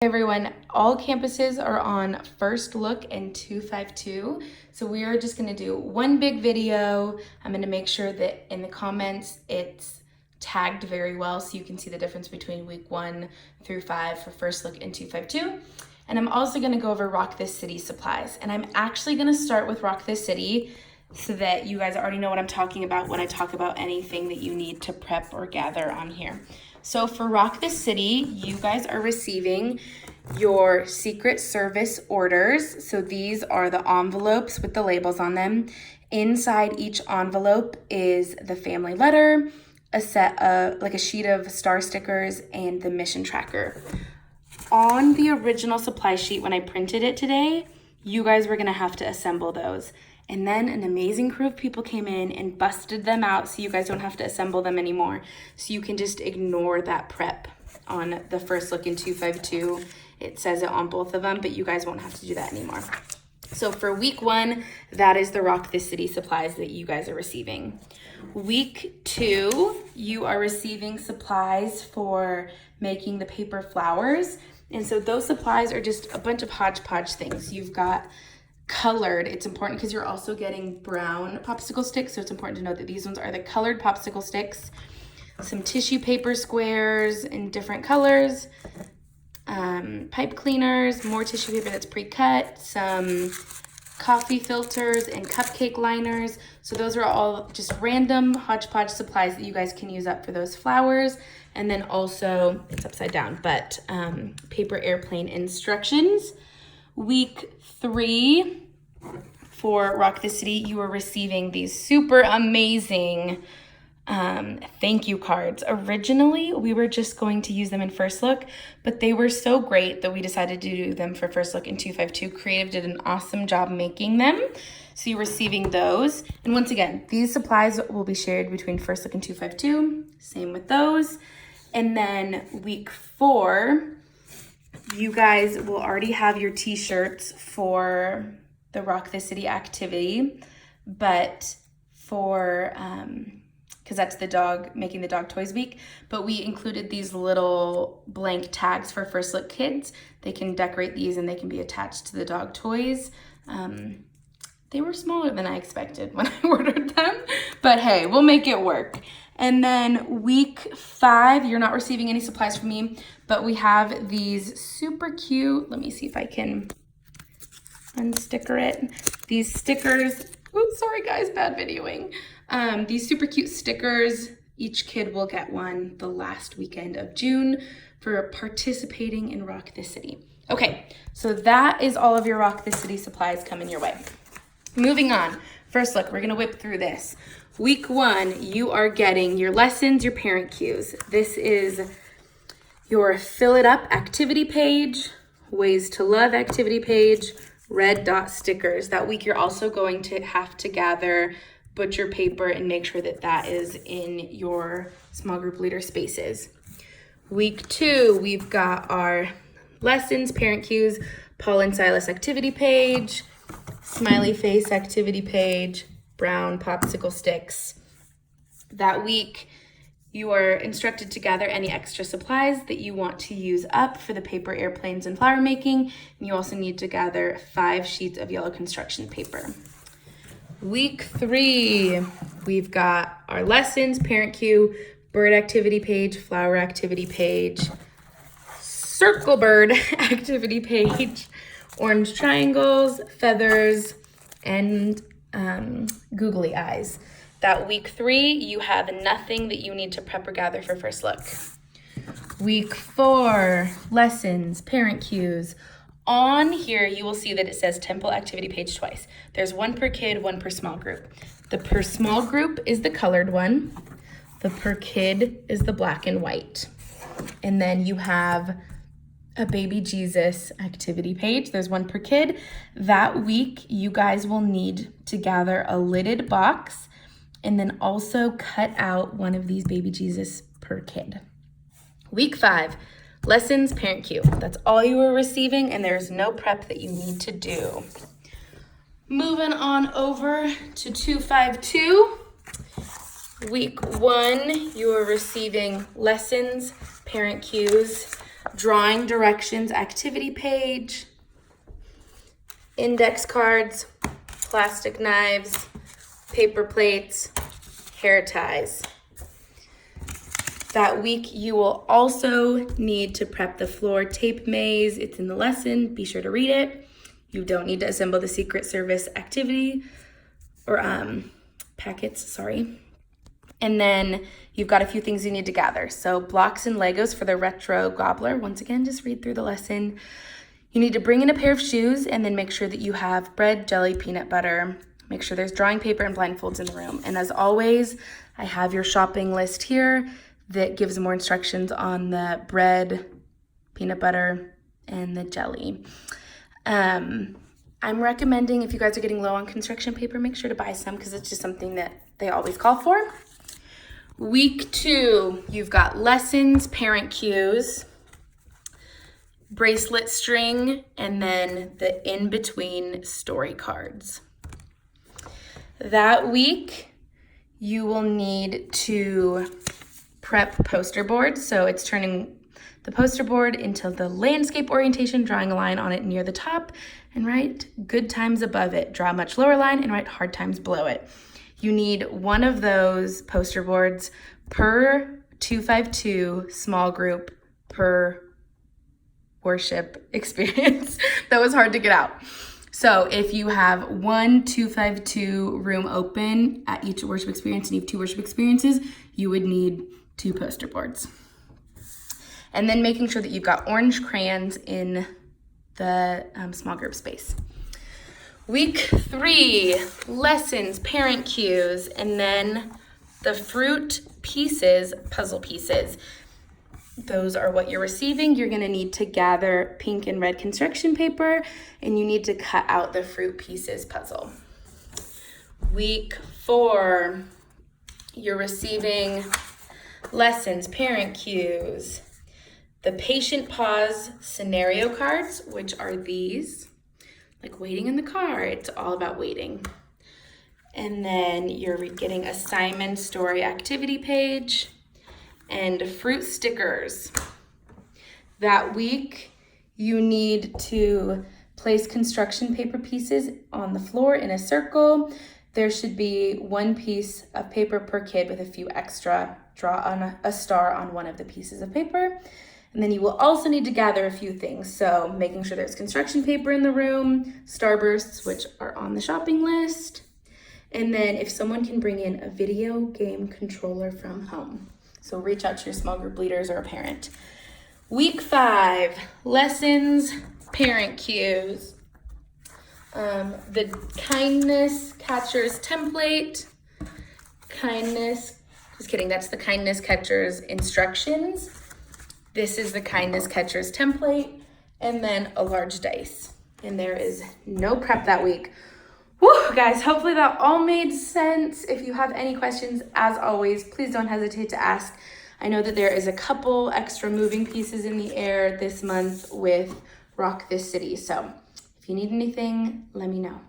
everyone, all campuses are on First Look and 252. So we are just gonna do one big video. I'm gonna make sure that in the comments it's tagged very well so you can see the difference between week 1 through 5 for First Look and 252. And I'm also gonna go over Rock This City supplies. And I'm actually gonna start with Rock This City so that you guys already know what I'm talking about when I talk about anything that you need to prep or gather on here. So for Rock This City, you guys are receiving your Secret Service orders. So these are the envelopes with the labels on them. Inside each envelope is the family letter, a set of like a sheet of star stickers, and the mission tracker. On the original supply sheet, when I printed it today, you guys were gonna have to assemble those. And then an amazing crew of people came in and busted them out so you guys don't have to assemble them anymore. So you can just ignore that prep on the First Look in 252. It says it on both of them, but you guys won't have to do that anymore. So for week 1, that is the Rock This City supplies that you guys are receiving. Week 2, you are receiving supplies for making the paper flowers. And so those supplies are just a bunch of hodgepodge things. You've got colored, it's important because you're also getting brown popsicle sticks, so it's important to know that these ones are the colored popsicle sticks, some tissue paper squares in different colors, pipe cleaners, more tissue paper that's pre-cut, some coffee filters and cupcake liners. So those are all just random hodgepodge supplies that you guys can use up for those flowers. And then also, it's upside down, but paper airplane instructions. Week 3 for Rock This City, you are receiving these super amazing thank you cards. Originally, we were just going to use them in First Look, but they were so great that we decided to do them for First Look in 252. Creative did an awesome job making them. So you're receiving those. And once again, these supplies will be shared between First Look and 252. Same with those. And then week 4, you guys will already have your t-shirts for the Rock This City activity, but for, because that's the dog, making the dog toys week, but we included these little blank tags for First Look kids. They can decorate these and they can be attached to the dog toys. They were smaller than I expected when I ordered them, but hey, we'll make it work. And then week 5, you're not receiving any supplies from me, but we have these super cute, let me see if I can unsticker it. These stickers, oops, sorry guys, bad videoing. These super cute stickers, each kid will get one the last weekend of June for participating in Rock This City. Okay, so that is all of your Rock This City supplies coming your way. Moving on, First Look, we're gonna whip through this. Week 1, you are getting your lessons, your parent cues. This is your Fill It Up activity page, Ways to Love activity page, red dot stickers. That week, you're also going to have to gather butcher paper and make sure that that is in your small group leader spaces. Week 2, we've got our lessons, parent cues, Paul and Silas activity page, smiley face activity page, brown popsicle sticks. That week, you are instructed to gather any extra supplies that you want to use up for the paper airplanes and flower making. And you also need to gather 5 sheets of yellow construction paper. Week 3, we've got our lessons, parent cue, bird activity page, flower activity page, circle bird activity page, orange triangles, feathers, and googly eyes. That week 3, you have nothing that you need to prep or gather for First Look. Week 4, lessons, parent cues. On here, you will see that it says temple activity page twice. There's one per kid, one per small group. The per small group is the colored one. The per kid is the black and white. And then you have a baby Jesus activity page. There's one per kid. That week, you guys will need to gather a lidded box and then also cut out one of these baby Jesus per kid. Week 5, lessons, parent cue. That's all you are receiving, and there's no prep that you need to do. Moving on over to 252. Week 1, you are receiving lessons, parent cues. drawing directions activity page, index cards, plastic knives, paper plates, hair ties. That week, you will also need to prep the floor tape maze. It's in the lesson. Be sure to read it. You don't need to assemble the Secret Service activity or packets, sorry. And then you've got a few things you need to gather. So blocks and Legos for the retro gobbler. Once again, just read through the lesson. You need to bring in a pair of shoes and then make sure that you have bread, jelly, peanut butter. Make sure there's drawing paper and blindfolds in the room. And as always, I have your shopping list here that gives more instructions on the bread, peanut butter, and the jelly. I'm recommending if you guys are getting low on construction paper, make sure to buy some because it's just something that they always call for. Week 2, you've got lessons, parent cues, bracelet string, and then the in-between story cards. That week, you will need to prep poster boards. So it's turning the poster board into the landscape orientation, drawing a line on it near the top, and write good times above it. Draw a much lower line and write hard times below it. You need one of those poster boards per 252 small group per worship experience. That was hard to get out. So if you have one 252 room open at each worship experience and you have 2 worship experiences, you would need 2 poster boards. And then making sure that you've got orange crayons in the small group space. Week 3, lessons, parent cues, and then the fruit pieces, puzzle pieces. Those are what you're receiving. You're gonna need to gather pink and red construction paper, and you need to cut out the fruit pieces puzzle. Week 4, you're receiving lessons, parent cues, the patient pause scenario cards, which are these. Like waiting in the car, it's all about waiting. And then you're getting a Simon story activity page and fruit stickers. That week, you need to place construction paper pieces on the floor in a circle. There should be 1 piece of paper per kid with a few extra. Draw on a star on one of the pieces of paper. And then you will also need to gather a few things. So making sure there's construction paper in the room, starbursts, which are on the shopping list. And then if someone can bring in a video game controller from home. So reach out to your small group leaders or a parent. Week 5, lessons, parent cues. The kindness catchers template. That's the kindness catchers instructions. This is the kindness catchers template, and then a large dice. And there is no prep that week. Whew, guys, hopefully that all made sense. If you have any questions, as always, please don't hesitate to ask. I know that there is a couple extra moving pieces in the air this month with Rock This City. So if you need anything, let me know.